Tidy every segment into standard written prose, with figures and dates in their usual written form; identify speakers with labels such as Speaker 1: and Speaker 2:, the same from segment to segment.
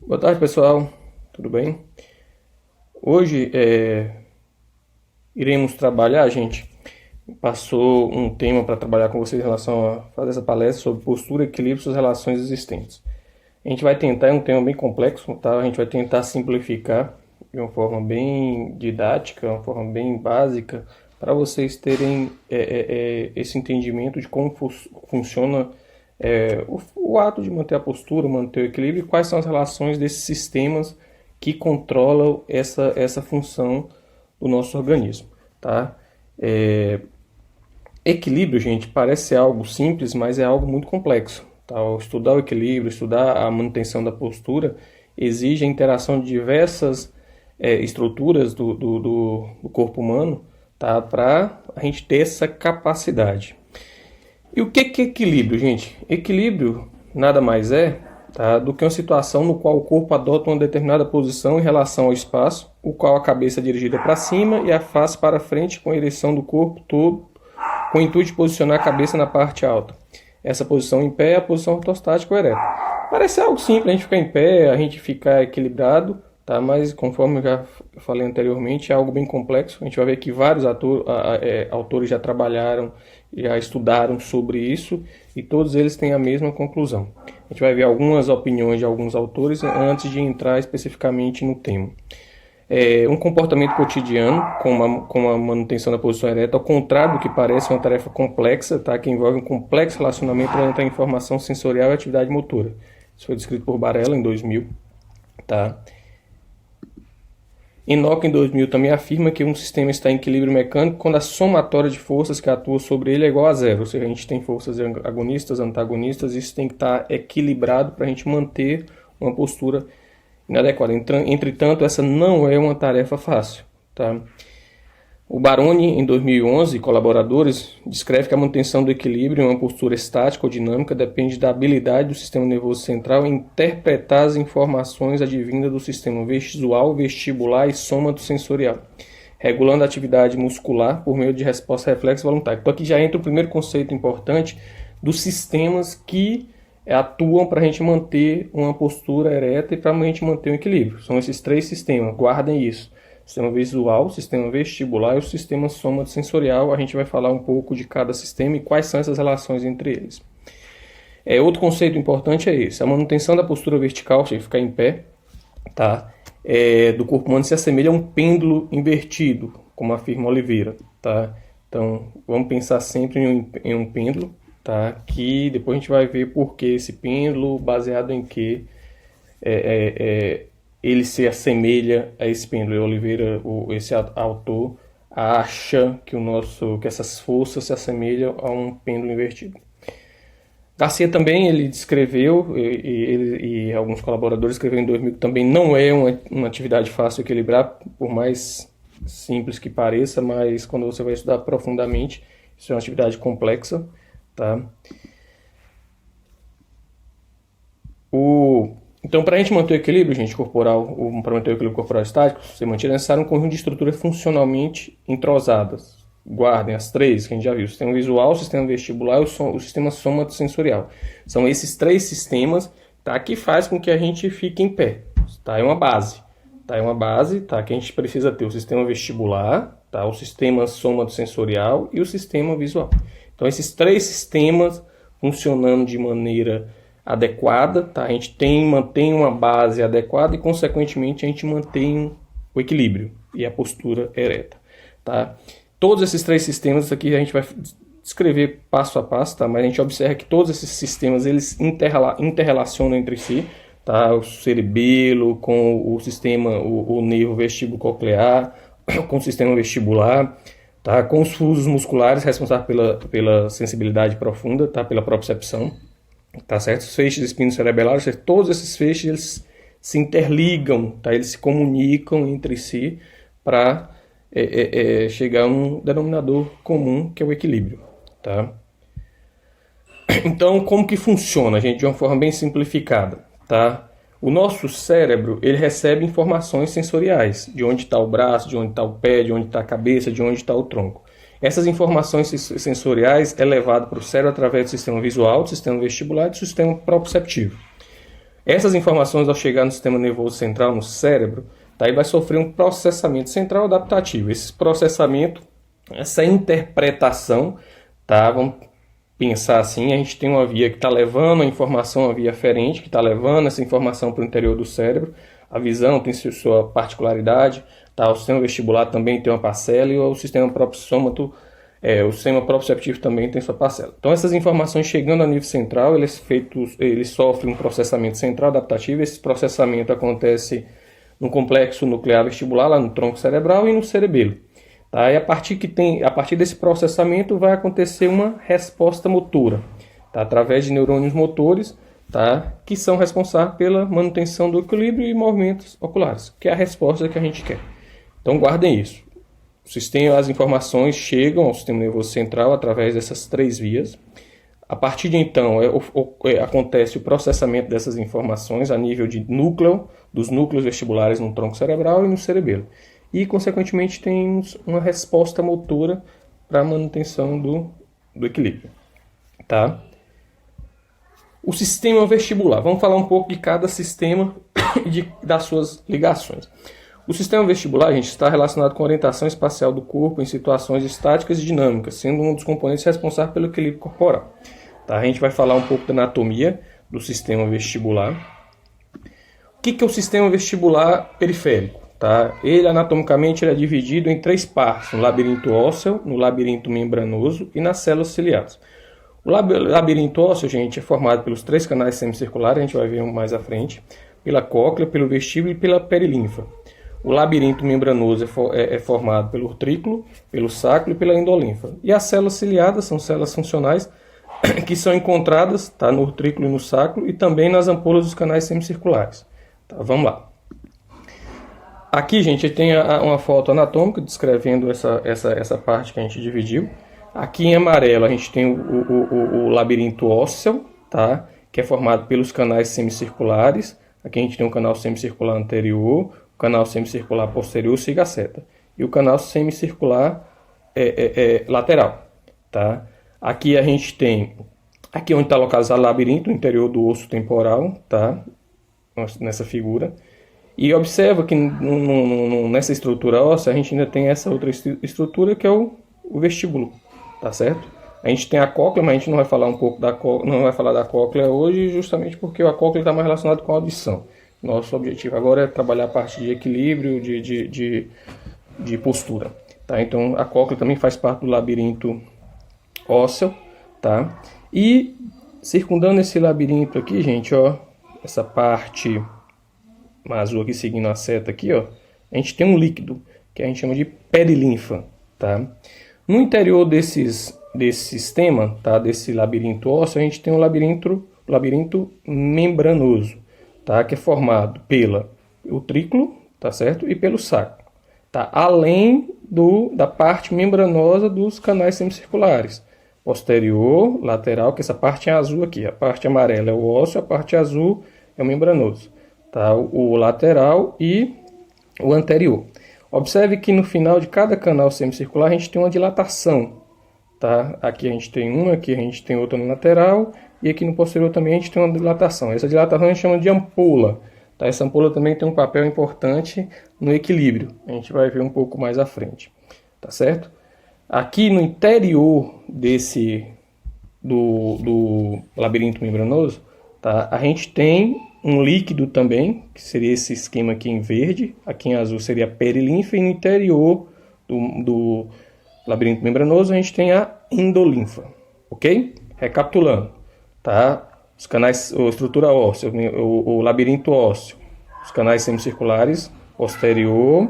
Speaker 1: Boa tarde, pessoal. Tudo bem? Hoje iremos trabalhar, gente. Passou um tema para trabalhar com vocês em relação a fazer essa palestra sobre postura, equilíbrio e suas relações existentes. A gente vai tentar, é um tema bem complexo, tá? A gente vai tentar simplificar de uma forma bem didática, uma forma bem básica, para vocês terem esse entendimento de como funciona o ato de manter a postura, manter o equilíbrio e quais são as relações desses sistemas que controlam essa função do nosso organismo, tá? Equilíbrio, gente, parece ser algo simples, mas é algo muito complexo, tá? Estudar o equilíbrio, estudar a manutenção da postura, exige a interação de diversas estruturas do corpo humano, tá? Para a gente ter essa capacidade. E o que é equilíbrio, gente? Equilíbrio nada mais é, tá, do que uma situação no qual o corpo adota uma determinada posição em relação ao espaço, o qual a cabeça é dirigida para cima e a face para frente com a ereção do corpo todo, com o intuito de posicionar a cabeça na parte alta. Essa posição em pé é a posição ortostática ou ereta. Parece algo simples, a gente ficar em pé, a gente ficar equilibrado, tá? Mas conforme eu já falei anteriormente, é algo bem complexo. A gente vai ver que vários autores já trabalharam, já estudaram sobre isso e todos eles têm a mesma conclusão. A gente vai ver algumas opiniões de alguns autores antes de entrar especificamente no tema. Um comportamento cotidiano, como a manutenção da posição ereta, ao contrário do que parece, é uma tarefa complexa, tá? Que envolve um complexo relacionamento entre a informação sensorial e a atividade motora. Isso foi descrito por Barella em 2000. Tá? Enoch, em 2000, também afirma que um sistema está em equilíbrio mecânico quando a somatória de forças que atuam sobre ele é igual a zero. Ou seja, a gente tem forças agonistas, antagonistas, e isso tem que estar equilibrado para a gente manter uma postura inadequada. Entretanto, essa não é uma tarefa fácil. Tá? O Baroni, em 2011, colaboradores, descreve que a manutenção do equilíbrio em uma postura estática ou dinâmica depende da habilidade do sistema nervoso central em interpretar as informações advindas do sistema visual, vestibular e sômato-sensorial, regulando a atividade muscular por meio de resposta reflexa voluntária. Então aqui já entra o primeiro conceito importante dos sistemas que atuam para a gente manter uma postura ereta e para a gente manter um equilíbrio. São esses três sistemas, guardem isso. Sistema visual, sistema vestibular e o sistema somatosensorial. A gente vai falar um pouco de cada sistema e quais são essas relações entre eles. Outro conceito importante é esse. A manutenção da postura vertical, você ficar em pé, tá? Do corpo humano se assemelha a um pêndulo invertido, como afirma Oliveira. Tá? Então, vamos pensar sempre em um pêndulo, tá? Que depois a gente vai ver por que esse pêndulo, baseado em que ele se assemelha a esse pêndulo. Oliveira, esse autor, acha que essas forças se assemelham a um pêndulo invertido. Garcia também ele descreveu, e alguns colaboradores escreveram em 2000 que também não é uma atividade fácil de equilibrar, por mais simples que pareça, mas quando você vai estudar profundamente, isso é uma atividade complexa. Tá? Então, para a gente manter o equilíbrio, gente, corporal, para manter o equilíbrio corporal estático, você mantém necessário um conjunto de estruturas funcionalmente entrosadas. Guardem as três que a gente já viu: o sistema visual, o sistema vestibular e o sistema somatosensorial. São esses três sistemas, tá, que faz com que a gente fique em pé. Tá? É uma base. Tá? É uma base, tá, que a gente precisa ter o sistema vestibular, tá, o sistema somatosensorial e o sistema visual. Então, esses três sistemas funcionando de maneira adequada, tá? A gente mantém uma base adequada e, consequentemente, a gente mantém o equilíbrio e a postura ereta. Tá? Todos esses três sistemas aqui a gente vai descrever passo a passo, tá? Mas a gente observa que todos esses sistemas eles interrelacionam entre si. Tá? O cerebelo com o sistema, o nervo vestíbulo-coclear, com o sistema vestibular, tá? Com os fusos musculares responsáveis pela sensibilidade profunda, tá? Pela propriocepção. Tá certo? Os feixes espinocerebelares, todos esses feixes eles se interligam, tá? Eles se comunicam entre si para chegar a um denominador comum, que é o equilíbrio. Tá? Então, como que funciona, gente, de uma forma bem simplificada? Tá? O nosso cérebro ele recebe informações sensoriais, de onde está o braço, de onde está o pé, de onde está a cabeça, de onde está o tronco. Essas informações sensoriais é levado para o cérebro através do sistema visual, do sistema vestibular e do sistema proprioceptivo. Essas informações, ao chegar no sistema nervoso central, no cérebro, tá, ele vai sofrer um processamento central adaptativo. Esse processamento, essa interpretação, tá, vamos pensar assim, a gente tem uma via que está levando a informação, uma via aferente, que está levando essa informação para o interior do cérebro. A visão tem sua particularidade, tá? O sistema vestibular também tem uma parcela e o sistema propriossômato, o sistema proprioceptivo também tem sua parcela. Então essas informações chegando a nível central, eles sofrem um processamento central adaptativo. Esse processamento acontece no complexo nuclear vestibular, lá no tronco cerebral e no cerebelo. Tá? E a partir desse processamento vai acontecer uma resposta motora, tá? Através de neurônios motores, tá? Que são responsáveis pela manutenção do equilíbrio e movimentos oculares, que é a resposta que a gente quer. Então guardem isso. As informações chegam ao sistema nervoso central através dessas 3 vias. A partir de então acontece o processamento dessas informações a nível de dos núcleos vestibulares no tronco cerebral e no cerebelo. E, consequentemente, temos uma resposta motora para a manutenção do equilíbrio. Tá? O sistema vestibular. Vamos falar um pouco de cada sistema e das suas ligações. O sistema vestibular, gente, está relacionado com a orientação espacial do corpo em situações estáticas e dinâmicas, sendo um dos componentes responsáveis pelo equilíbrio corporal. Tá? A gente vai falar um pouco da anatomia do sistema vestibular. O que é o sistema vestibular periférico? Tá? Ele, anatomicamente, é dividido em 3 partes: no labirinto ósseo, no labirinto membranoso e nas células ciliares. O labirinto ósseo, gente, é formado pelos 3 canais semicirculares, a gente vai ver mais à frente, pela cóclea, pelo vestíbulo e pela perilinfa. O labirinto membranoso é formado pelo urtrículo, pelo sacro e pela endolinfa. E as células ciliadas são células funcionais que são encontradas, tá, no urtrículo e no sacro e também nas ampolas dos canais semicirculares. Tá, vamos lá. Aqui, gente, tem uma foto anatômica descrevendo essa parte que a gente dividiu. Aqui em amarelo a gente tem o labirinto ósseo, tá? Que é formado pelos canais semicirculares. Aqui a gente tem um canal semicircular anterior, o canal semicircular posterior, siga a seta, e o canal semicircular lateral. Tá? Aqui a gente tem, aqui onde está localizado o labirinto, o interior do osso temporal, tá? Nessa figura. E observa que nessa estrutura óssea a gente ainda tem essa outra estrutura que é o vestíbulo, tá certo? A gente tem a cóclea, mas a gente não vai falar não vai falar da cóclea hoje, justamente porque a cóclea está mais relacionada com a audição. Nosso objetivo agora é trabalhar a parte de equilíbrio, de postura, tá? Então a cóclea também faz parte do labirinto ósseo, tá? E circundando esse labirinto aqui, gente, ó, essa parte azul aqui seguindo a seta aqui, ó, a gente tem um líquido que a gente chama de perilinfa, tá? No interior desse sistema, tá, desse labirinto ósseo, a gente tem um labirinto membranoso, tá, que é formado pelo utrículo, tá certo? E pelo sacro, tá? Além da parte membranosa dos canais semicirculares, posterior, lateral, que essa parte é azul aqui, a parte amarela é o ósseo, a parte azul é o membranoso. Tá, o lateral e o anterior. Observe que no final de cada canal semicircular a gente tem uma dilatação. Tá? Aqui a gente tem uma, aqui a gente tem outra no lateral e aqui no posterior também a gente tem uma dilatação. Essa dilatação a gente chama de ampola. Tá? Essa ampola também tem um papel importante no equilíbrio. A gente vai ver um pouco mais à frente. Tá certo? Aqui no interior do labirinto membranoso, tá? A gente tem um líquido também, que seria esse esquema aqui em verde, aqui em azul seria a perilinfa, e no interior do labirinto membranoso a gente tem a endolinfa, ok? Recapitulando, tá? Os canais, a estrutura óssea, o labirinto ósseo, os canais semicirculares, posterior,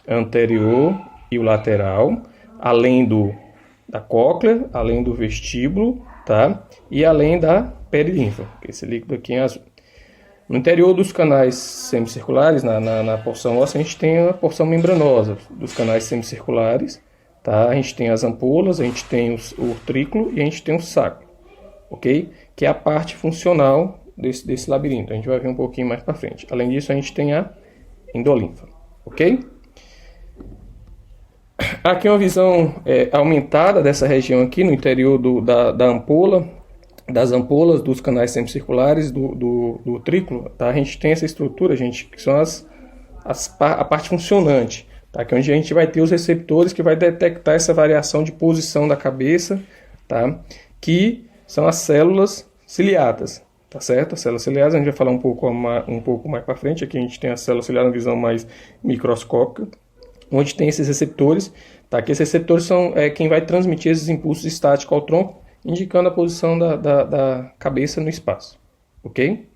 Speaker 1: anterior e o lateral, além da cóclea, além do vestíbulo, tá? E além da perilinfa, que é esse líquido aqui em azul. No interior dos canais semicirculares, na porção óssea, a gente tem a porção membranosa dos canais semicirculares, tá? A gente tem as ampolas, a gente tem o urtrículo e a gente tem o sacro, ok? Que é a parte funcional desse labirinto. A gente vai ver um pouquinho mais para frente. Além disso, a gente tem a endolinfa, ok? Aqui uma visão aumentada dessa região aqui no interior da ampola. das ampolas, dos canais semicirculares, do trículo, tá? A gente tem essa estrutura, gente, que são a parte funcionante, tá? Que é onde a gente vai ter os receptores que vai detectar essa variação de posição da cabeça, tá? Que são as células ciliadas, tá certo? As células ciliadas a gente vai falar um pouco mais para frente. Aqui a gente tem a célula ciliada na visão mais microscópica, onde tem esses receptores, tá? Que esses receptores são quem vai transmitir esses impulsos estáticos ao tronco, indicando a posição da cabeça no espaço, ok?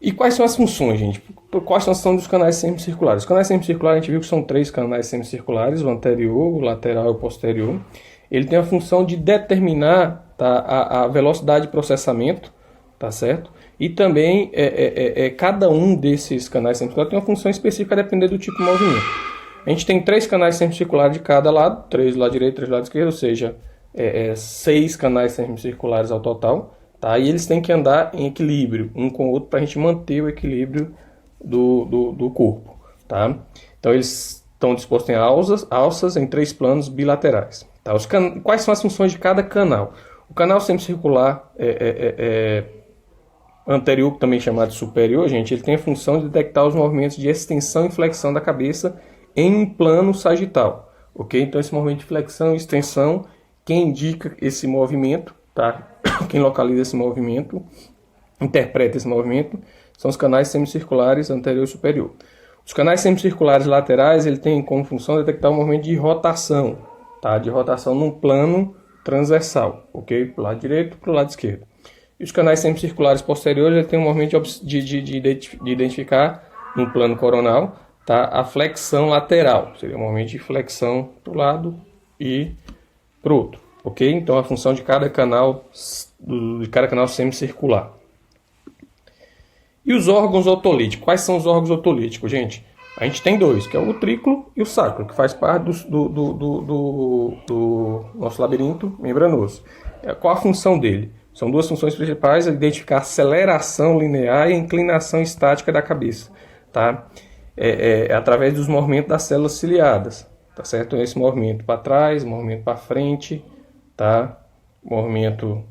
Speaker 1: E quais são as funções, gente? Quais são as funções dos canais semicirculares? Os canais semicirculares, a gente viu que são 3 canais semicirculares, o anterior, o lateral e o posterior. Ele tem a função de determinar, tá, a velocidade de processamento, tá certo? E também cada um desses canais semicirculares tem uma função específica a depender do tipo de movimento. A gente tem 3 canais semicirculares de cada lado, 3 do lado direito, 3 do lado esquerdo, ou seja, 6 canais semicirculares ao total, tá? E eles têm que andar em equilíbrio um com o outro para a gente manter o equilíbrio do corpo, tá? Então eles estão dispostos em alças em 3 planos bilaterais. Tá? Quais são as funções de cada canal? O canal semicircular anterior, também chamado superior, gente, ele tem a função de detectar os movimentos de extensão e flexão da cabeça em um plano sagital, ok? Então esse movimento de flexão e extensão, quem indica esse movimento, tá? Quem localiza esse movimento, interpreta esse movimento, são os canais semicirculares anterior e superior. Os canais semicirculares laterais, ele tem como função detectar o movimento de rotação, tá? De rotação num plano transversal, ok? Para o lado direito e para o lado esquerdo. E os canais semicirculares posteriores, ele tem um movimento de identificar no plano coronal, tá? A flexão lateral, seria um movimento de flexão para um lado e para o outro, ok? Então a função de cada canal semicircular. E os órgãos otolíticos? Quais são os órgãos otolíticos, gente? A gente tem 2, que é o utrículo e o sacro, que faz parte do nosso labirinto membranoso. Qual a função dele? São 2 funções principais: identificar a aceleração linear e a inclinação estática da cabeça, tá? Através dos movimentos das células ciliadas, tá certo? Esse movimento para trás, movimento para frente, tá? Movimento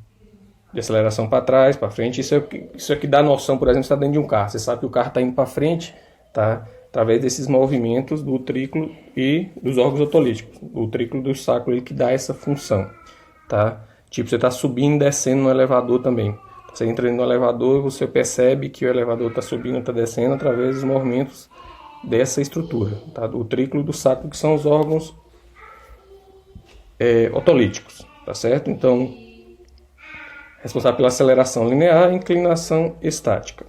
Speaker 1: de aceleração para trás, para frente. Isso é que dá noção, por exemplo, você está dentro de um carro. Você sabe que o carro está indo para frente, tá? Através desses movimentos do utrículo e dos órgãos otolíticos. O utrículo do sacro, ele que dá essa função, tá? Tipo, você está subindo e descendo no elevador também. Você entra no elevador e você percebe que o elevador está subindo e está descendo através dos movimentos dessa estrutura, tá? Do utrículo e do sacro, que são os órgãos otolíticos, tá certo? Então, responsável pela aceleração linear e inclinação estática.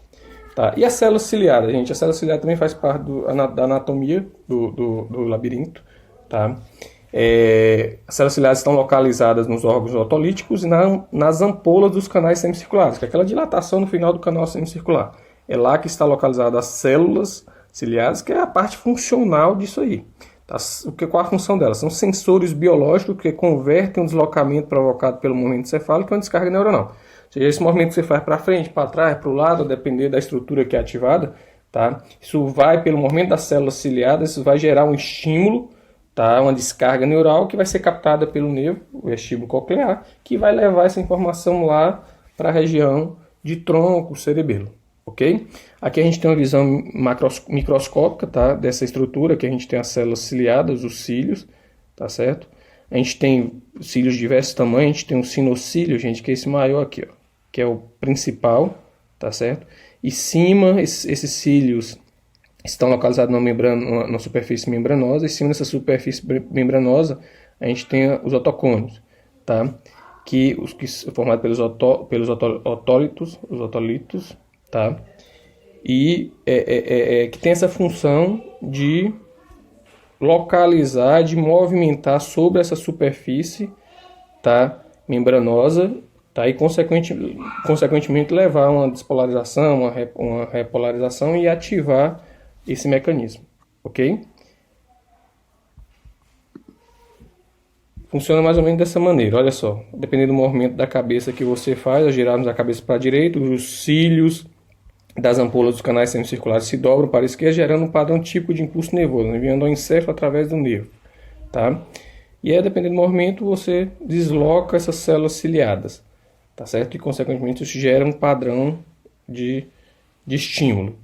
Speaker 1: Tá? E a célula ciliada, gente? A célula ciliada também faz parte da anatomia do labirinto. Tá? As células ciliadas estão localizadas nos órgãos otolíticos e nas ampolas dos canais semicirculares, que é aquela dilatação no final do canal semicircular. É lá que está localizada as células ciliadas, que é a parte funcional disso aí. Tá? Qual a função delas? São sensores biológicos que convertem o deslocamento provocado pelo movimento cefálico em uma descarga neuronal. Ou seja, esse movimento que você faz para frente, para trás, para o lado, a depender da estrutura que é ativada, tá? Isso vai pelo movimento das células ciliadas, isso vai gerar um estímulo, tá? Uma descarga neural que vai ser captada pelo nervo, o vestíbulo coclear, que vai levar essa informação lá para a região de tronco, cerebelo. Ok? Aqui a gente tem uma visão microscópica, tá? Dessa estrutura, que a gente tem as células ciliadas, os cílios, tá certo? A gente tem cílios de diversos tamanhos, a gente tem um sinocílio, gente, que é esse maior aqui, ó, que é o principal, tá certo? E cima, esses cílios estão localizados na superfície membranosa, e em cima dessa superfície membranosa a gente tem os otocônios, tá? Que são formados pelos otolitos, tá? E que tem essa função de localizar, de movimentar sobre essa superfície, tá? Membranosa, tá? E consequentemente levar a uma despolarização, uma repolarização e ativar esse mecanismo, ok? Funciona mais ou menos dessa maneira, olha só. Dependendo do movimento da cabeça que você faz, ao girarmos a cabeça para a direita, os cílios das ampolas dos canais semicirculares se dobram para a esquerda, gerando um padrão típico de impulso nervoso, enviando ao encéfalo através do nervo, tá? E aí, dependendo do movimento, você desloca essas células ciliadas, tá certo? E, consequentemente, isso gera um padrão de estímulo.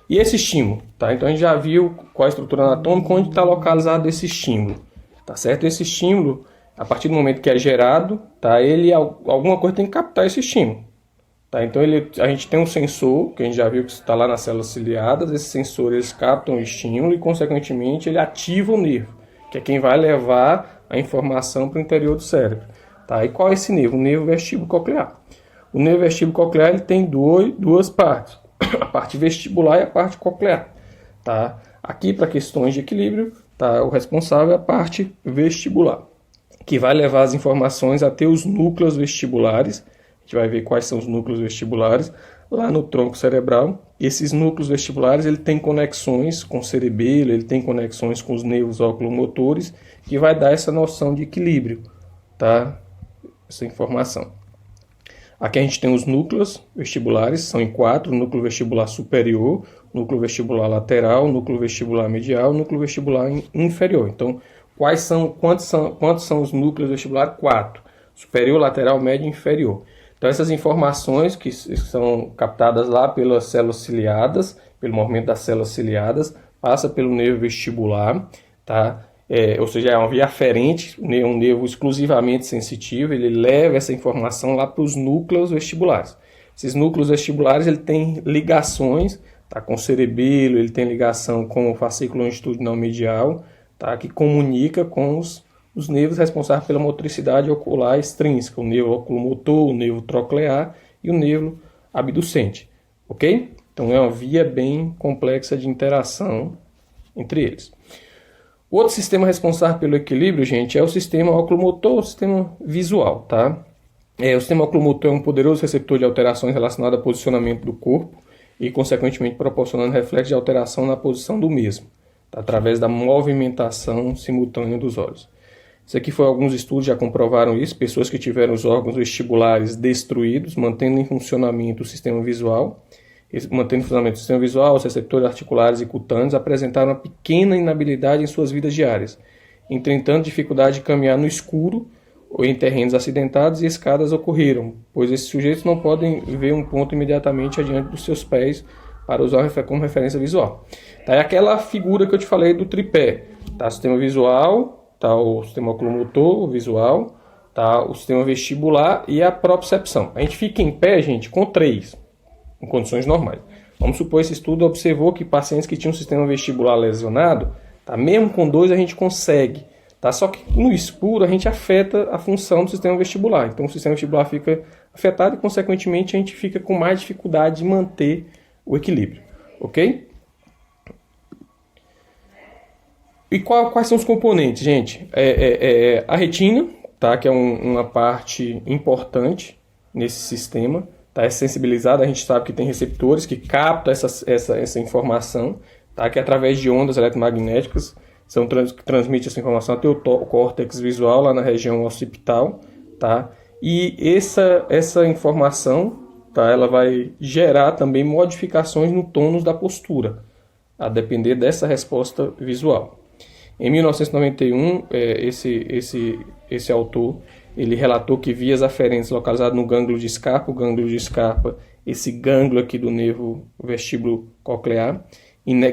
Speaker 1: E esse estímulo, tá? Então, a gente já viu qual é a estrutura anatômica, onde está localizado esse estímulo, tá certo? Esse estímulo, a partir do momento que é gerado, tá? Alguma coisa tem que captar esse estímulo. Tá, então a gente tem um sensor, que a gente já viu que está lá nas células ciliadas. Esses sensores captam o estímulo e, consequentemente, ele ativa o nervo, que é quem vai levar a informação para o interior do cérebro. Tá, e qual é esse nervo? O nervo vestíbulo-coclear. O nervo vestíbulo-coclear ele tem duas partes, a parte vestibular e a parte coclear. Tá? Aqui, para questões de equilíbrio, tá, o responsável é a parte vestibular, que vai levar as informações até os núcleos vestibulares. A gente vai ver quais são os núcleos vestibulares lá no tronco cerebral. Esses núcleos vestibulares ele tem conexões com o cerebelo, ele tem conexões com os nervos oculomotores, que vai dar essa noção de equilíbrio, tá? Essa informação. Aqui a gente tem os núcleos vestibulares, são em 4: núcleo vestibular superior, núcleo vestibular lateral, núcleo vestibular medial, núcleo vestibular inferior. Então, quantos são os núcleos vestibulares? 4: superior, lateral, médio e inferior. Então, essas informações que são captadas lá pelas células ciliadas, pelo movimento das células ciliadas, passa pelo nervo vestibular, tá? Ou seja, é uma via aferente, um nervo exclusivamente sensitivo, ele leva essa informação lá para os núcleos vestibulares. Esses núcleos vestibulares ele tem ligações, tá, com o cerebelo, ele tem ligação com o fascículo longitudinal medial, tá, que comunica com os nervos responsáveis pela motricidade ocular extrínseca, o nervo oculomotor, o nervo troclear e o nervo abducente, ok? Então é uma via bem complexa de interação entre eles. O outro sistema responsável pelo equilíbrio, gente, é o sistema oculomotor, o sistema visual, tá? O sistema oculomotor é um poderoso receptor de alterações relacionadas ao posicionamento do corpo e, consequentemente, proporcionando reflexo de alteração na posição do mesmo, tá? Através da movimentação simultânea dos olhos. Isso aqui foi alguns estudos já comprovaram isso, pessoas que tiveram os órgãos vestibulares destruídos, mantendo em funcionamento o sistema visual, os receptores articulares e cutâneos apresentaram uma pequena inabilidade em suas vidas diárias, enfrentando dificuldade de caminhar no escuro ou em terrenos acidentados, e escadas ocorreram, pois esses sujeitos não podem ver um ponto imediatamente adiante dos seus pés para usar como referência visual. Tá, é aquela figura que eu te falei do tripé, tá? Sistema visual, tá, o sistema oculomotor, o visual, tá, o sistema vestibular e a propriocepção. A gente fica em pé, gente, com 3, em condições normais. Vamos supor, esse estudo observou que pacientes que tinham um sistema vestibular lesionado, tá, mesmo com 2 a gente consegue, tá, só que no escuro a gente afeta a função do sistema vestibular. Então o sistema vestibular fica afetado e, consequentemente, a gente fica com mais dificuldade de manter o equilíbrio, ok? E quais são os componentes, gente? A retina, tá, que é uma parte importante nesse sistema, tá, é sensibilizada. A gente sabe que tem receptores que captam essa informação, tá, que através de ondas eletromagnéticas que transmitem essa informação até o córtex visual, lá na região occipital. Tá, e essa informação, tá, ela vai gerar também modificações no tônus da postura, a depender dessa resposta visual. Em 1991, esse autor ele relatou que vias aferentes localizadas no gânglio de Scarpa, esse gânglio aqui do nervo vestíbulo coclear,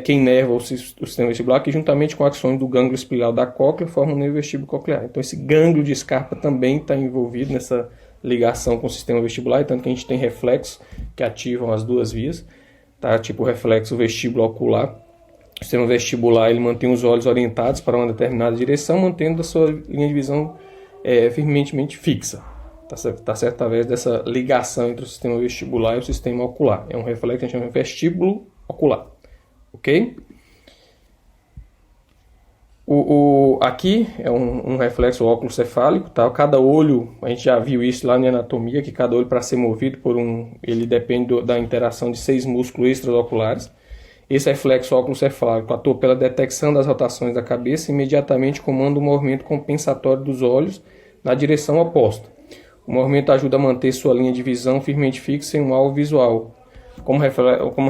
Speaker 1: que inerva o sistema vestibular, que juntamente com ações do gânglio espinhal da cóclea formam o nervo vestíbulo coclear. Então esse gânglio de Scarpa também está envolvido nessa ligação com o sistema vestibular, e tanto que a gente tem reflexos que ativam as duas vias, tá? Tipo o reflexo vestíbulo ocular. O sistema vestibular ele mantém os olhos orientados para uma determinada direção, mantendo a sua linha de visão firmemente fixa. Tá certo? Através dessa ligação entre o sistema vestibular e o sistema ocular. É um reflexo que a gente chama de vestíbulo ocular. Ok? Aqui é um reflexo óculo-cefálico. Tá? Cada olho, a gente já viu isso lá na anatomia, que cada olho, para ser movido ele depende da interação de 6 músculos extraoculares. Esse reflexo óculo-cefálico atua pela detecção das rotações da cabeça e imediatamente comanda o movimento compensatório dos olhos na direção oposta. O movimento ajuda a manter sua linha de visão firmemente fixa em um alvo visual. Como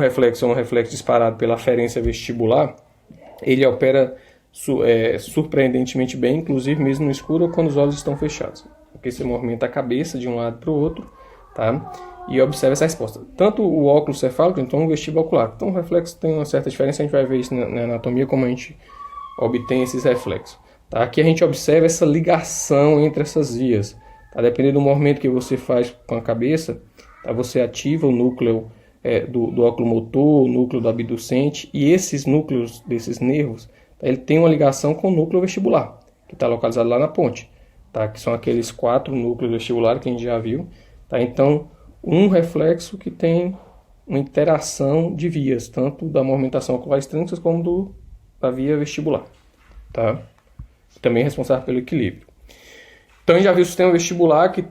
Speaker 1: reflexo é um reflexo disparado pela aferência vestibular, ele opera surpreendentemente bem, inclusive mesmo no escuro ou quando os olhos estão fechados. Porque você movimenta a cabeça de um lado para o outro, tá? E observa essa resposta. Tanto o óculos cefálico, então o vestíbulo ocular. Então o reflexo tem uma certa diferença, a gente vai ver isso na anatomia, como a gente obtém esses reflexos. Tá? Aqui a gente observa essa ligação entre essas vias. Tá? Dependendo do movimento que você faz com a cabeça, tá? Você ativa o núcleo do oculomotor, o núcleo do abducente, e esses núcleos desses nervos, tá? Ele tem uma ligação com o núcleo vestibular, que está localizado lá na ponte, tá? Que são aqueles 4 núcleos vestibulares que a gente já viu. Tá? Então, um reflexo que tem uma interação de vias, tanto da movimentação ocular extrínseca como da via vestibular. Tá? Também é responsável pelo equilíbrio. Então, a gente já viu o sistema vestibular que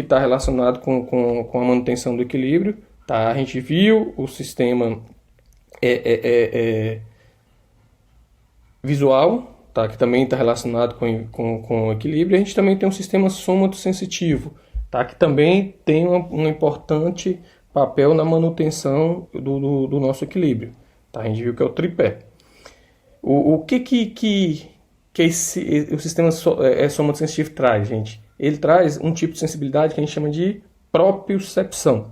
Speaker 1: está relacionado com a manutenção do equilíbrio. Tá? A gente viu o sistema visual, tá? Que também está relacionado com o equilíbrio. A gente também tem um sistema somatosensitivo, tá? Que também tem um importante papel na manutenção do nosso equilíbrio. Tá? A gente viu que é o tripé. O que o sistema somatosensitivo traz, gente? Ele traz um tipo de sensibilidade que a gente chama de propriocepção.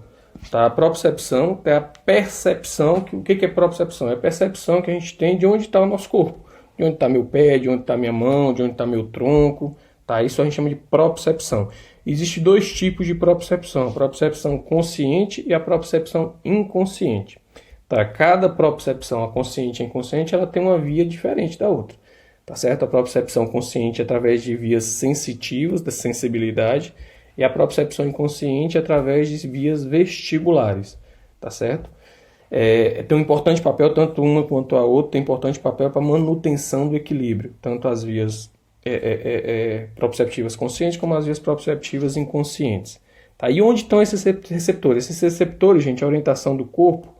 Speaker 1: Tá? A propriocepção é a percepção. O que é propriocepção? É a percepção que a gente tem de onde está o nosso corpo. De onde está meu pé, de onde está minha mão, de onde está meu tronco. Tá? Isso a gente chama de propriocepção. Existem 2 tipos de propriocepção. A propriocepção consciente e a propriocepção inconsciente. Tá? Cada propriocepção, a consciente e a inconsciente, ela tem uma via diferente da outra. Tá certo? A propriocepção consciente é através de vias sensitivas, da sensibilidade, e a propriocepção inconsciente é através de vias vestibulares. Tá certo? Tem um importante papel, tanto uma quanto a outra, tem um importante papel para a manutenção do equilíbrio, tanto as vias proprioceptivas conscientes como as vias proprioceptivas inconscientes. Tá? E onde estão esses receptores? Esses receptores, gente, a orientação do corpo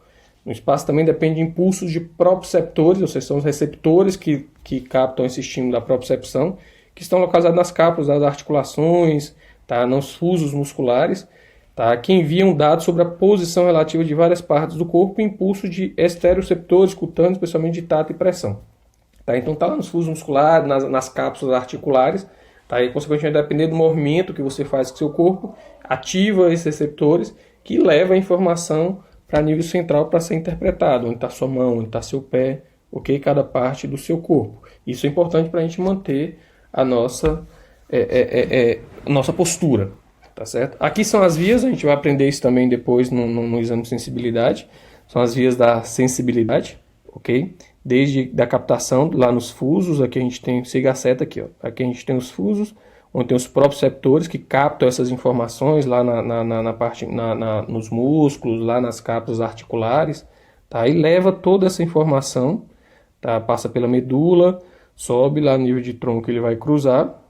Speaker 1: no espaço também depende de impulsos de proprioceptores, ou seja, são os receptores que captam esse estímulo da propriocepção, que estão localizados nas cápsulas das articulações, tá? Nos fusos musculares, tá? Que enviam dados sobre a posição relativa de várias partes do corpo e impulsos de esteroceptores cutâneos, especialmente de tato e pressão. Tá? Então está lá nos fusos musculares, nas cápsulas articulares, tá? E consequentemente vai depender do movimento que você faz com o seu corpo, ativa esses receptores que levam a informação para nível central para ser interpretado, onde está sua mão, onde está seu pé, ok? Cada parte do seu corpo. Isso é importante para a gente manter a nossa postura, tá certo? Aqui são as vias, a gente vai aprender isso também depois no exame de sensibilidade, são as vias da sensibilidade, ok? Desde da captação, lá nos fusos, aqui a gente tem, siga a seta aqui, ó. Aqui a gente tem os fusos, onde tem os proprioceptores que captam essas informações lá nos músculos, lá nas cápsulas articulares, tá? E leva toda essa informação, tá? Passa pela medula, sobe lá no nível de tronco, ele vai cruzar,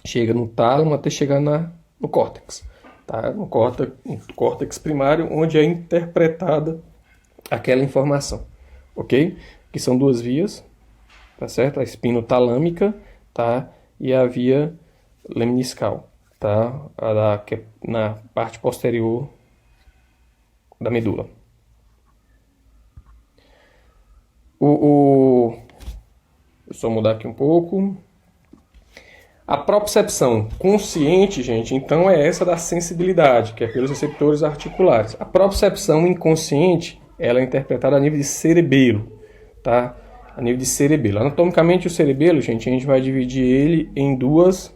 Speaker 1: chega no tálamo até chegar no córtex, tá? No córtex primário, onde é interpretada aquela informação, ok? Que são 2 vias, tá certo? A espinotalâmica, tá? E a via lemniscal, tá? Que é na parte posterior da medula. Deixa eu só mudar aqui um pouco. A propriocepção consciente, gente, então é essa da sensibilidade, que é pelos receptores articulares. A propriocepção inconsciente, ela é interpretada a nível de cerebelo, tá? A nível de cerebelo. Anatomicamente, o cerebelo, gente, a gente vai dividir ele em duas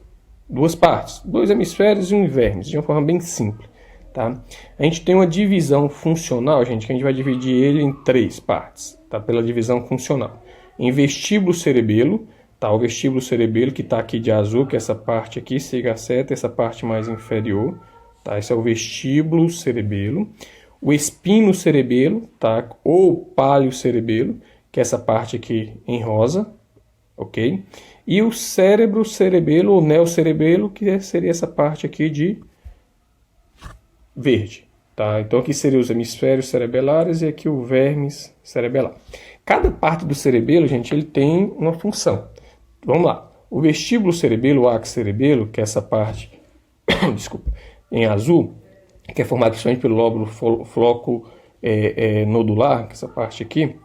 Speaker 1: partes, 2 hemisférios e um vermes, de uma forma bem simples, tá? A gente tem uma divisão funcional, gente, que a gente vai dividir ele em 3 partes, tá? Pela divisão funcional. Em vestíbulo cerebelo, tá? O vestíbulo cerebelo que está aqui de azul, que é essa parte aqui, siga a seta, essa parte mais inferior, tá? Esse é o vestíbulo cerebelo. O espino cerebelo, tá? Ou palio cerebelo, que é essa parte aqui em rosa, ok? E o cérebro cerebelo ou neocerebelo, que seria essa parte aqui de verde, tá? Então aqui seriam os hemisférios cerebelares e aqui o vermes cerebelar. Cada parte do cerebelo, gente, ele tem uma função. Vamos lá. O vestíbulo cerebelo, o axis cerebelo, que é essa parte, desculpa, em azul, que é formado principalmente pelo lóbulo floco nodular, que é essa parte aqui,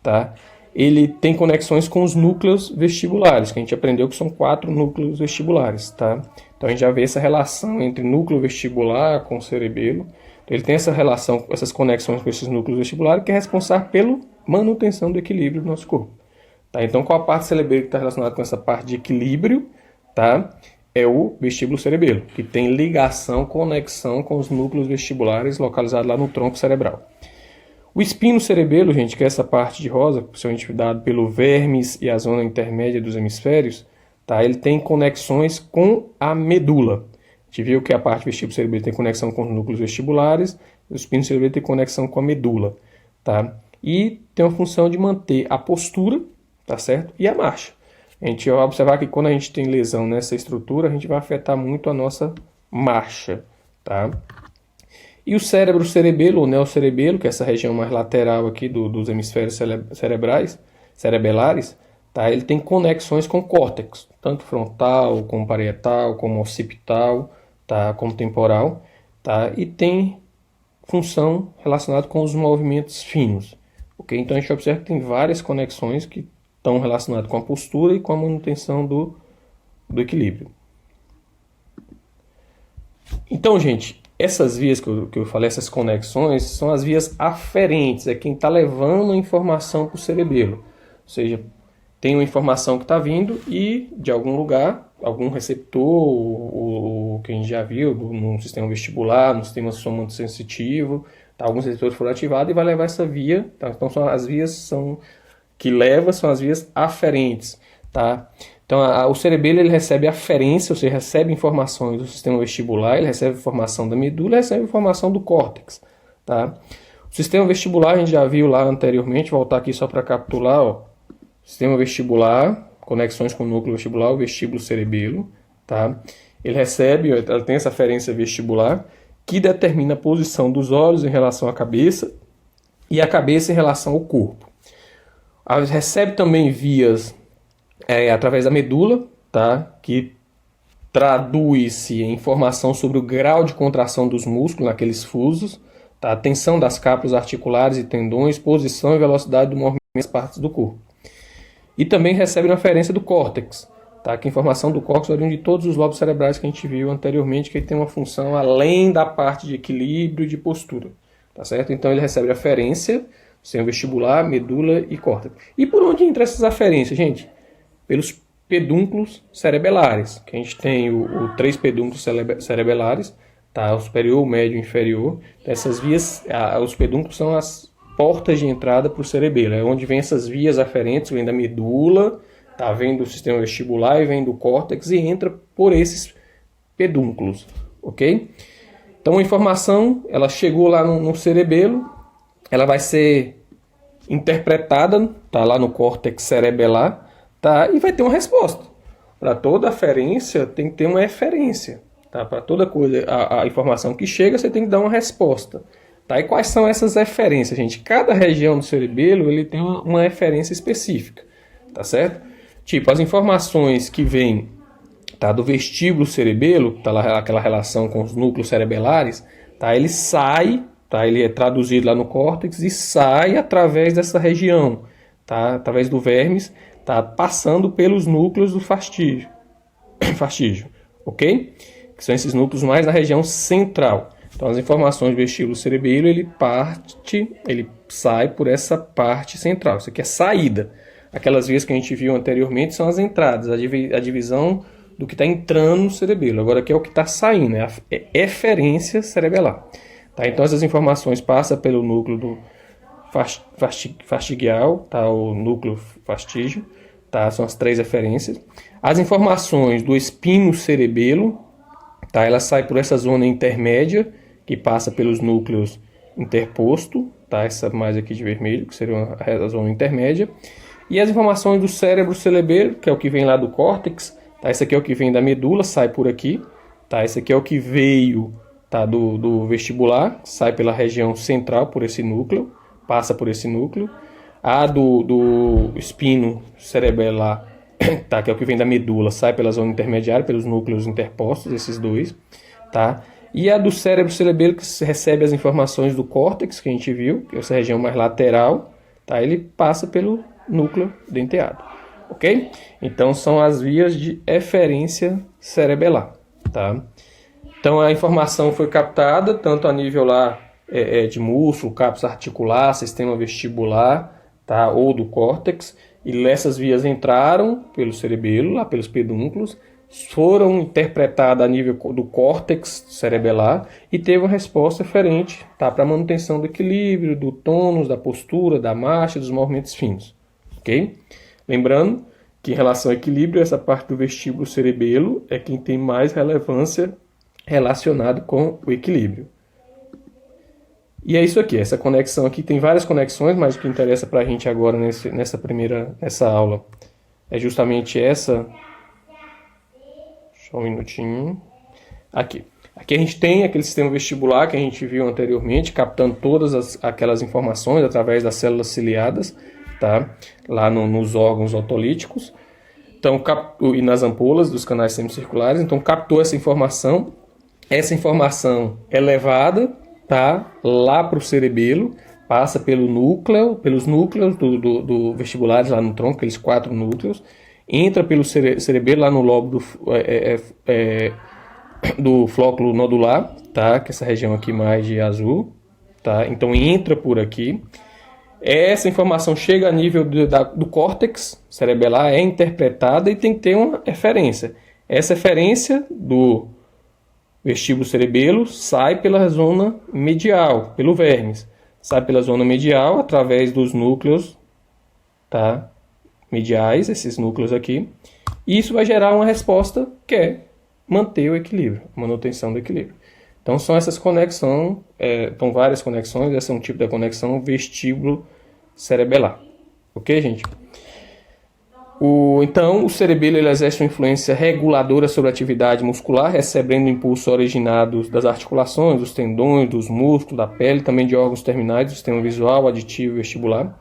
Speaker 1: tá? ele tem conexões com os núcleos vestibulares, que a gente aprendeu que são 4 núcleos vestibulares, tá? Então a gente já vê essa relação entre núcleo vestibular com o cerebelo. Então, ele tem essa relação, essas conexões com esses núcleos vestibulares, que é responsável pela manutenção do equilíbrio do nosso corpo. Tá? Então, qual a parte cerebelo que está relacionada com essa parte de equilíbrio? Tá? É o vestíbulo cerebelo, que tem ligação, conexão com os núcleos vestibulares localizados lá no tronco cerebral. O espino cerebelo, gente, que é essa parte de rosa, principalmente dado pelo vermes e a zona intermédia dos hemisférios, tá? Ele tem conexões com a medula. A gente viu que a parte vestíbulo cerebelo tem conexão com os núcleos vestibulares, o espino cerebelo tem conexão com a medula, tá? E tem uma função de manter a postura, tá certo? E a marcha. A gente vai observar que quando a gente tem lesão nessa estrutura, a gente vai afetar muito a nossa marcha, tá? E o cérebro cerebelo, ou neocerebelo, que é essa região mais lateral aqui dos hemisférios cerebelares, tá? Ele tem conexões com o córtex, tanto frontal, como parietal, como occipital, tá? Como temporal, tá? E tem função relacionada com os movimentos finos. Okay? Então a gente observa que tem várias conexões que estão relacionadas com a postura e com a manutenção do equilíbrio. Então, gente, essas vias que eu falei, essas conexões, são as vias aferentes, é quem está levando a informação para o cerebelo. Ou seja, tem uma informação que está vindo e de algum lugar, algum receptor, ou que a gente já viu, no sistema vestibular, no sistema somatosensitivo, tá, alguns receptores foram ativados e vai levar essa via. Tá? Então, as vias que leva são as vias aferentes. Tá? Então, o cerebelo ele recebe aferência, ou seja, recebe informações do sistema vestibular, ele recebe informação da medula, recebe informação do córtex. Tá? O sistema vestibular a gente já viu lá anteriormente, vou voltar aqui só para capitular. Ó. Sistema vestibular, conexões com o núcleo vestibular, o vestíbulo cerebelo. Tá? Ele tem essa aferência vestibular que determina a posição dos olhos em relação à cabeça e a cabeça em relação ao corpo. Recebe também vias através da medula, tá? Que traduz-se em informação sobre o grau de contração dos músculos naqueles fusos, tá? A tensão das cápsulas articulares e tendões, posição e velocidade do movimento das partes do corpo. E também recebe uma referência do córtex, tá? Que a informação do córtex oriunda de todos os lobos cerebrais que a gente viu anteriormente, que ele tem uma função além da parte de equilíbrio e de postura, tá certo? Então ele recebe aferência, sistema vestibular, medula e córtex. E por onde entra essas aferências, gente? Pelos pedúnculos cerebelares, que a gente tem os 3 pedúnculos cerebelares, tá? O superior, o médio e o inferior. Essas vias, os pedúnculos são as portas de entrada para o cerebelo, é onde vem essas vias aferentes, vem da medula, tá? Vem do sistema vestibular e vem do córtex e entra por esses pedúnculos, ok? Então a informação, ela chegou lá no cerebelo, ela vai ser interpretada, tá? Lá no córtex cerebelar, tá? E vai ter uma resposta. Para toda aferência tem que ter uma eferência. Tá? Para toda coisa, a informação que chega, você tem que dar uma resposta. Tá? E quais são essas eferências, gente? Cada região do cerebelo ele tem uma eferência específica. Tá certo? Tipo, as informações que vêm, tá, do vestíbulo cerebelo, tá lá aquela relação com os núcleos cerebelares, tá? Ele sai, tá? Ele é traduzido lá no córtex e sai através dessa região, tá? Através do vermes, tá? Passando pelos núcleos do fastígio, ok? Que são esses núcleos mais na região central. Então as informações do vestíbulo cerebelo, ele sai por essa parte central. Isso aqui é saída. Aquelas vias que a gente viu anteriormente são as entradas, a divisão do que está entrando no cerebelo. Agora aqui é o que está saindo, é a eferência cerebelar. Tá? Então essas informações passam pelo núcleo do fastigial, tá? O núcleo fastígio, tá? São as 3 eferências. As informações do espino cerebelo, tá? Ela sai por essa zona intermédia, que passa pelos núcleos interposto, tá? Essa mais aqui de vermelho, que seria a zona intermédia. E as informações do cérebro cerebelo, que é o que vem lá do córtex, tá? Esse aqui é o que vem da medula, sai por aqui, tá? Esse aqui é o que veio, tá? do vestibular, sai pela região central por esse núcleo, passa por esse núcleo. A do espino cerebelar, tá? Que é o que vem da medula, sai pela zona intermediária, pelos núcleos interpostos, esses dois, tá? E a do cérebro cerebelo, que recebe as informações do córtex, que a gente viu, que é essa região mais lateral, tá? Ele passa núcleo denteado, ok? Então são as vias de eferência cerebelar, tá? Então a informação foi captada tanto a nível lá de músculo, cápsula articular, sistema vestibular, tá? Ou do córtex, e essas vias entraram pelo cerebelo, lá pelos pedúnculos, foram interpretadas a nível do córtex cerebelar e teve uma resposta eferente, tá? Para a manutenção do equilíbrio, do tônus, da postura, da marcha, dos movimentos finos, ok? Lembrando que em relação ao equilíbrio, essa parte do vestíbulo cerebelo é quem tem mais relevância relacionado com o equilíbrio. E é isso aqui, essa conexão aqui tem várias conexões, mas o que interessa para a gente agora nessa aula é justamente essa. Só um minutinho. Aqui a gente tem aquele sistema vestibular que a gente viu anteriormente, captando todas aquelas informações através das células ciliadas, tá? Lá nos órgãos otolíticos, então, e nas ampolas dos canais semicirculares. Então captou essa informação é levada, tá, lá para o cerebelo, passa pelos núcleos do vestibulares lá no tronco, aqueles 4 núcleos, entra pelo cerebelo lá no lobo do flóculo nodular, tá, que é essa região aqui mais de azul, tá, então entra por aqui. Essa informação chega a nível do córtex cerebelar, é interpretada e tem que ter uma eferência. Essa eferência do vestíbulo cerebelo sai pela zona medial, pelo vermes. Sai pela zona medial através dos núcleos, tá, mediais, esses núcleos aqui. E isso vai gerar uma resposta que é manter o equilíbrio, manutenção do equilíbrio. Então são essas conexões, são várias conexões, esse é um tipo de conexão vestíbulo cerebelar. Ok, gente? Então, o cerebelo ele exerce uma influência reguladora sobre a atividade muscular, recebendo impulsos originados das articulações, dos tendões, dos músculos, da pele, também de órgãos terminais do sistema visual, aditivo e vestibular,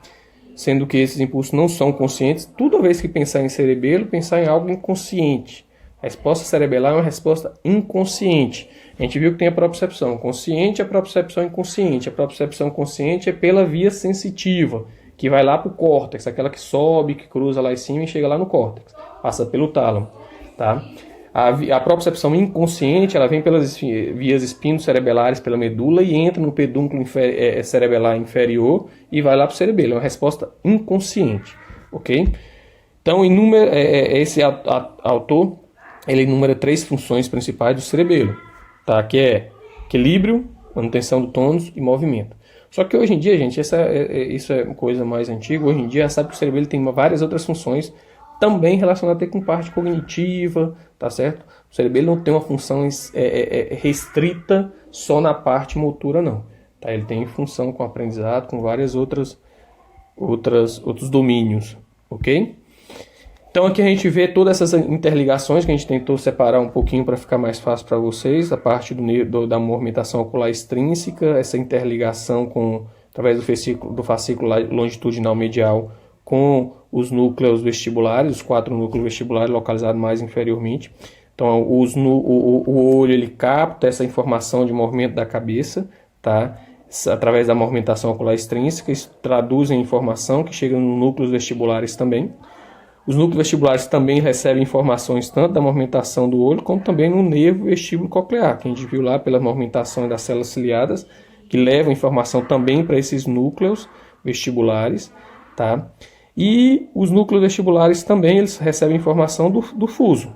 Speaker 1: sendo que esses impulsos não são conscientes. Toda vez que pensar em cerebelo, pensar em algo inconsciente. A resposta cerebelar é uma resposta inconsciente. A gente viu que tem a propriocepção consciente e a propriocepção inconsciente. A propriocepção consciente é pela via sensitiva, que vai lá para o córtex, aquela que sobe, que cruza lá em cima e chega lá no córtex, passa pelo tálamo, tá? A propriocepção inconsciente, ela vem pelas vias espinocerebelares, pela medula, e entra no pedúnculo cerebelar inferior e vai lá para o cerebelo. É uma resposta inconsciente, ok? Então, esse autor, ele enumera 3 funções principais do cerebelo, tá? Que é equilíbrio, manutenção do tônus e movimento. Só que hoje em dia, gente, isso é uma coisa mais antiga. Hoje em dia, sabe que o cerebelo tem várias outras funções também relacionadas com parte cognitiva, tá certo? O cerebelo não tem uma função restrita só na parte motora, não. Tá? Ele tem função com aprendizado, com várias outros domínios, ok? Então aqui a gente vê todas essas interligações que a gente tentou separar um pouquinho para ficar mais fácil para vocês, a parte da movimentação ocular extrínseca, essa interligação através do fascículo longitudinal medial com os núcleos vestibulares, os 4 núcleos vestibulares localizados mais inferiormente. Então o olho ele capta essa informação de movimento da cabeça, tá? Através da movimentação ocular extrínseca, isso traduz em informação que chega nos núcleos vestibulares também. Os núcleos vestibulares também recebem informações tanto da movimentação do olho, como também no nervo vestíbulo coclear, que a gente viu lá pela movimentação das células ciliadas, que levam informação também para esses núcleos vestibulares, tá? E os núcleos vestibulares também eles recebem informação do fuso,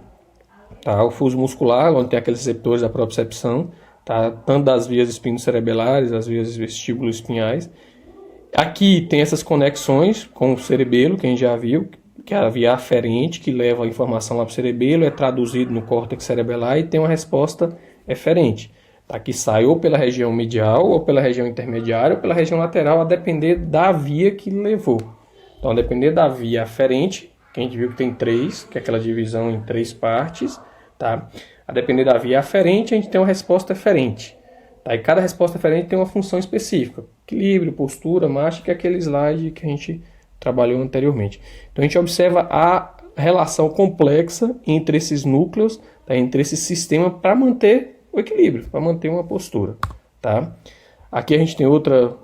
Speaker 1: tá? O fuso muscular, onde tem aqueles receptores da propriocepção, tá? Tanto das vias espinocerebelares, as vias vestíbulo-espinhais. Aqui tem essas conexões com o cerebelo, que a gente já viu, que é a via aferente, que leva a informação lá para o cerebelo, é traduzido no córtex cerebelar e tem uma resposta eferente, tá? Que sai ou pela região medial, ou pela região intermediária, ou pela região lateral, a depender da via que levou. Então, a depender da via aferente, que a gente viu que tem 3, que é aquela divisão em 3 partes, tá? A depender da via aferente, a gente tem uma resposta eferente. Tá? E cada resposta eferente tem uma função específica. Equilíbrio, postura, marcha, que é aquele slide que a gente trabalhou anteriormente. Então a gente observa a relação complexa entre esses núcleos, tá? Entre esse sistema para manter o equilíbrio, para manter uma postura, tá? Aqui a gente tem outra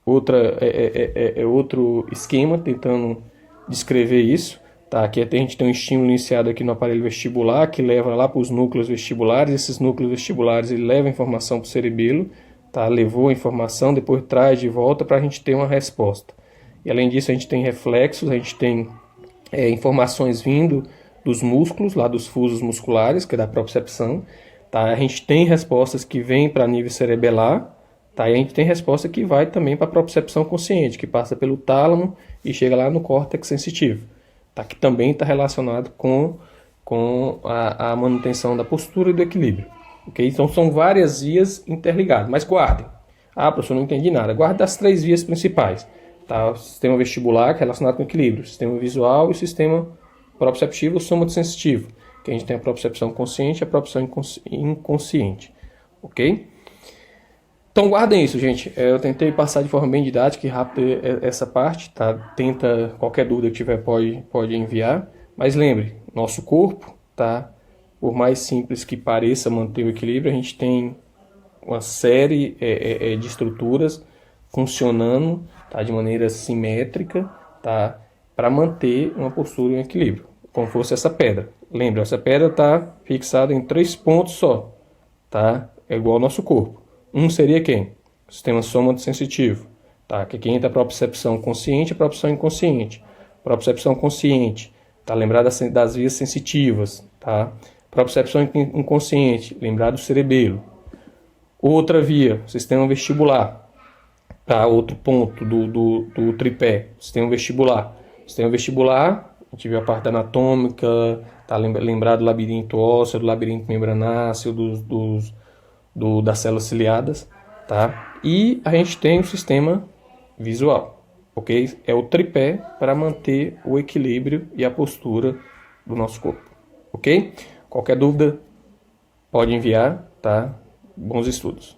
Speaker 1: outro esquema tentando descrever isso. Tá? Aqui até a gente tem um estímulo iniciado aqui no aparelho vestibular que leva lá para os núcleos vestibulares. Esses núcleos vestibulares ele leva a informação para o cerebelo, tá? Levou a informação, depois traz de volta para a gente ter uma resposta. E além disso a gente tem reflexos, a gente tem informações vindo dos músculos, lá dos fusos musculares, que é da propriocepção. Tá? A gente tem respostas que vêm para nível cerebelar, tá? E a gente tem resposta que vai também para a propriocepção consciente, que passa pelo tálamo e chega lá no córtex sensitivo, tá? Que também está relacionado com a manutenção da postura e do equilíbrio. Okay? Então são várias vias interligadas, mas guardem. Ah, professor, não entendi nada. Guarde as 3 vias principais. Tá? O sistema vestibular, que é relacionado com o equilíbrio, o sistema visual e o sistema proprioceptivo, o somatosensitivo, que a gente tem a propriocepção consciente e a propriocepção inconsciente. Ok? Então guardem isso, gente. Eu tentei passar de forma bem didática e rápida essa parte. Tá? Tenta, qualquer dúvida que tiver pode enviar. Mas lembre, nosso corpo, tá? Por mais simples que pareça manter o equilíbrio, a gente tem uma série de estruturas funcionando, tá? De maneira simétrica, tá? Para manter uma postura em equilíbrio, como fosse essa pedra. Lembra, essa pedra está fixada em 3 pontos só, tá? É igual ao nosso corpo. Um seria quem? O sistema somatosensitivo, tá? Que aqui entra a propriocepção consciente e a propriocepção inconsciente. Propriocepção consciente, tá? Lembrar das vias sensitivas, tá? Propriocepção inconsciente, lembrar do cerebelo. Outra via, sistema vestibular, tá? Outro ponto do tripé, sistema vestibular. Sistema vestibular, a gente viu a parte anatômica, tá? Lembrar do labirinto ósseo, do labirinto membranáceo, das células ciliadas, tá? E a gente tem o sistema visual, ok? É o tripé para manter o equilíbrio e a postura do nosso corpo, ok? Qualquer dúvida, pode enviar, tá? Bons estudos.